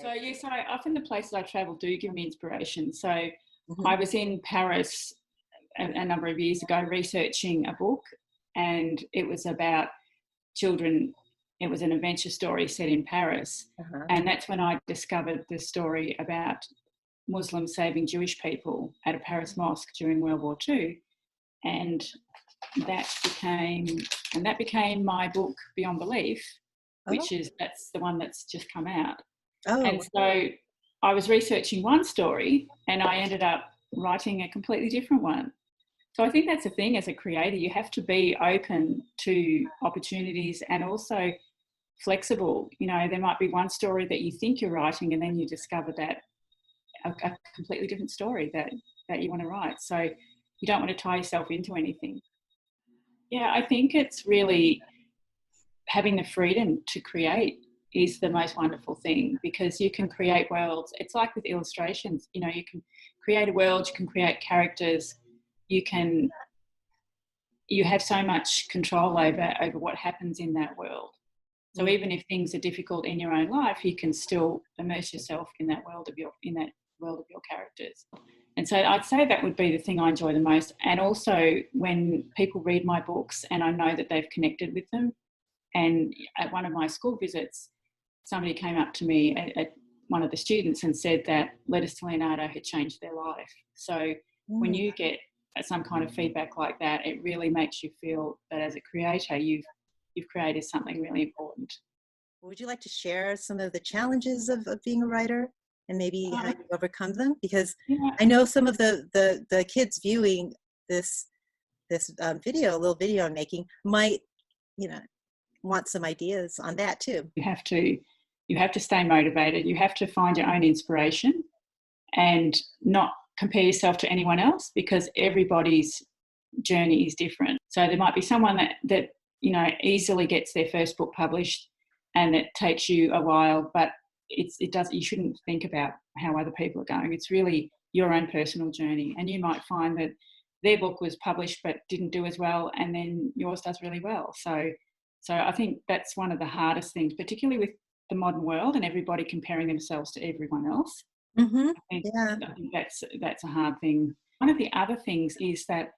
So yes, often the places I travel do give me inspiration. So Mm-hmm. I was in Paris a number of years ago researching a book, and it was about children. It was an adventure story set in Paris, and that's when I discovered the story about Muslims saving Jewish people at a Paris mosque during World War II, and that became my book Beyond Belief, which that's the one that's just come out. And so I was researching one story and I ended up writing a completely different one. So I think that's the thing as a creator, you have to be open to opportunities and also flexible. You know, there might be one story that you think you're writing and then you discover that a completely different story that you want to write. So you don't want to tie yourself into anything. Yeah, I think it's really having the freedom to create is the most wonderful thing, because you can create worlds. It's like with illustrations, you know, you can create a world, you can create characters, you have so much control over what happens in that world. So even if things are difficult in your own life, you can still immerse yourself in that world of your characters. And so I'd say that would be the thing I enjoy the most. And also when people read my books and I know that they've connected with them. And at one of my school visits, somebody came up to me, at one of the students, and said that Letters to Leonardo had changed their life. So when you get some kind of feedback like that, it really makes you feel that as a creator, you've created something really important. Would you like to share some of the challenges of being a writer and maybe how you overcome them? Because I know some of the kids viewing this little video I'm making might, want some ideas on that too. You have to stay motivated. You have to find your own inspiration and not compare yourself to anyone else, because everybody's journey is different. So there might be someone that easily gets their first book published and it takes you a while, but you shouldn't think about how other people are going. It's really your own personal journey, and you might find that their book was published but didn't do as well, and then yours does really well. So I think that's one of the hardest things, particularly with the modern world and everybody comparing themselves to everyone else. Mm-hmm. I think that's a hard thing. One of the other things is that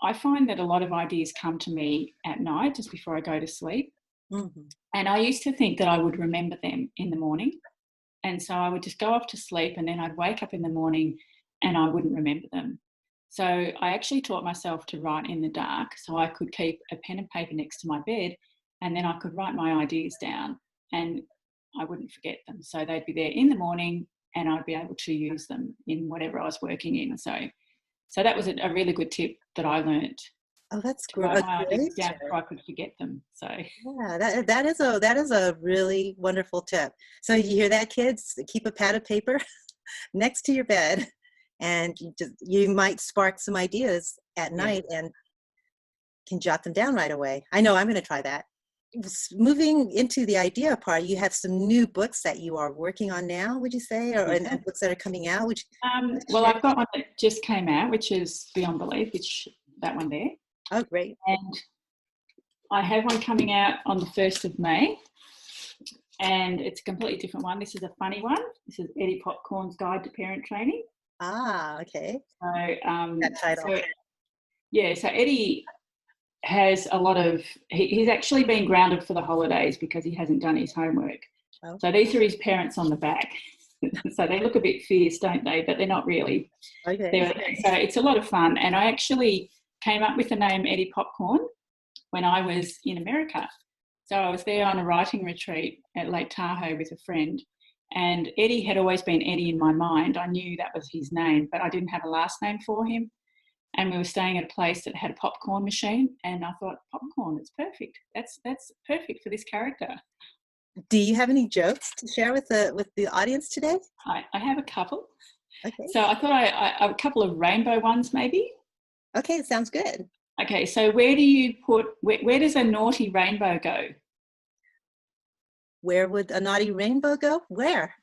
I find that a lot of ideas come to me at night just before I go to sleep. Mm-hmm. And I used to think that I would remember them in the morning. And so I would just go off to sleep and then I'd wake up in the morning and I wouldn't remember them. So I actually taught myself to write in the dark, so I could keep a pen and paper next to my bed and then I could write my ideas down and I wouldn't forget them. So they'd be there in the morning and I'd be able to use them in whatever I was working in. So that was a really good tip that I learned. Oh, that's great. great. Down before I could forget them. So yeah, that is a really wonderful tip. So you hear that, kids? Keep a pad of paper next to your bed, and you might spark some ideas at night and can jot them down right away. I know I'm going to try that. Moving into the idea part, you have some new books that you are working on now, would you say, and books that are coming out? Well, I've got one that just came out, which is Beyond Belief, that one there. Oh, great. And I have one coming out on the 1st of May, and it's a completely different one. This is a funny one. This is Eddie Popcorn's Guide to Parent Training. Ah, okay. So, that title. So Eddie has a lot of, he's actually been grounded for the holidays because he hasn't done his homework. Oh. So these are his parents on the back. So they look a bit fierce, don't they? But they're not really. Okay. So it's a lot of fun. And I actually came up with the name Eddie Popcorn when I was in America. So I was there on a writing retreat at Lake Tahoe with a friend, and Eddie had always been Eddie in my mind. I knew that was his name, but I didn't have a last name for him. And we were staying at a place that had a popcorn machine, and I thought, popcorn, it's perfect. That's perfect for this character. Do you have any jokes to share with the audience today? I have a couple. Okay. So I thought a couple of rainbow ones maybe. Okay, sounds good. Okay, so where does a naughty rainbow go? Where would a naughty rainbow go? Where?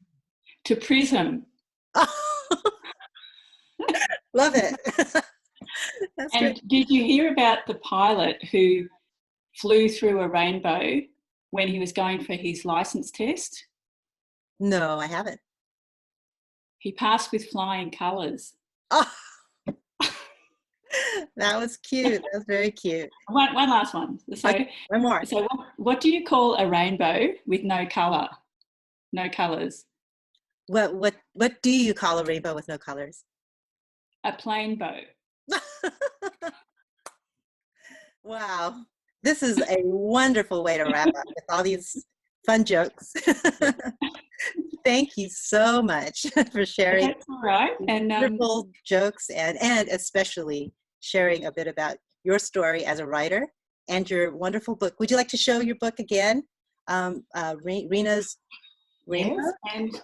To prison. Oh. Love it. That's and great. Did you hear about the pilot who flew through a rainbow when he was going for his license test? No, I haven't. He passed with flying colours. Oh, that was cute. That was very cute. One last one. So, Okay, one more. so what do you call a rainbow with no colour, no colours? What do you call a rainbow with no colors? A plain bow. Wow. This is a wonderful way to wrap up with all these fun jokes. Thank you so much for sharing That's all right. And wonderful jokes and especially sharing a bit about your story as a writer and your wonderful book. Would you like to show your book again? Rena's Rainbow? yes, and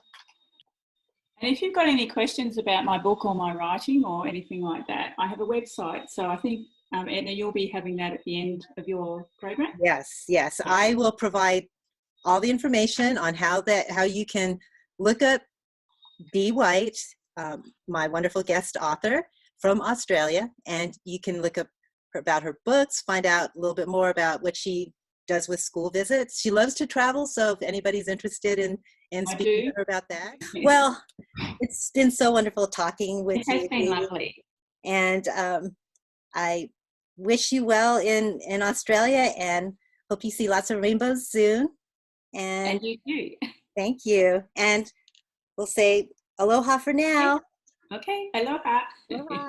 if you've got any questions about my book or my writing or anything like that, I have a website. So I think, Edna, you'll be having that at the end of your program. Yes, yes. I will provide all the information on how you can look up Dee White, my wonderful guest author from Australia, and you can look up about her books, find out a little bit more about what she does with school visits. She loves to travel, so if anybody's interested in speaking to her about that. Well, it's been so wonderful talking with you. It has been lovely. And I wish you well in Australia and hope you see lots of rainbows soon. And you too. Thank you. And we'll say aloha for now. Okay, aloha. Aloha.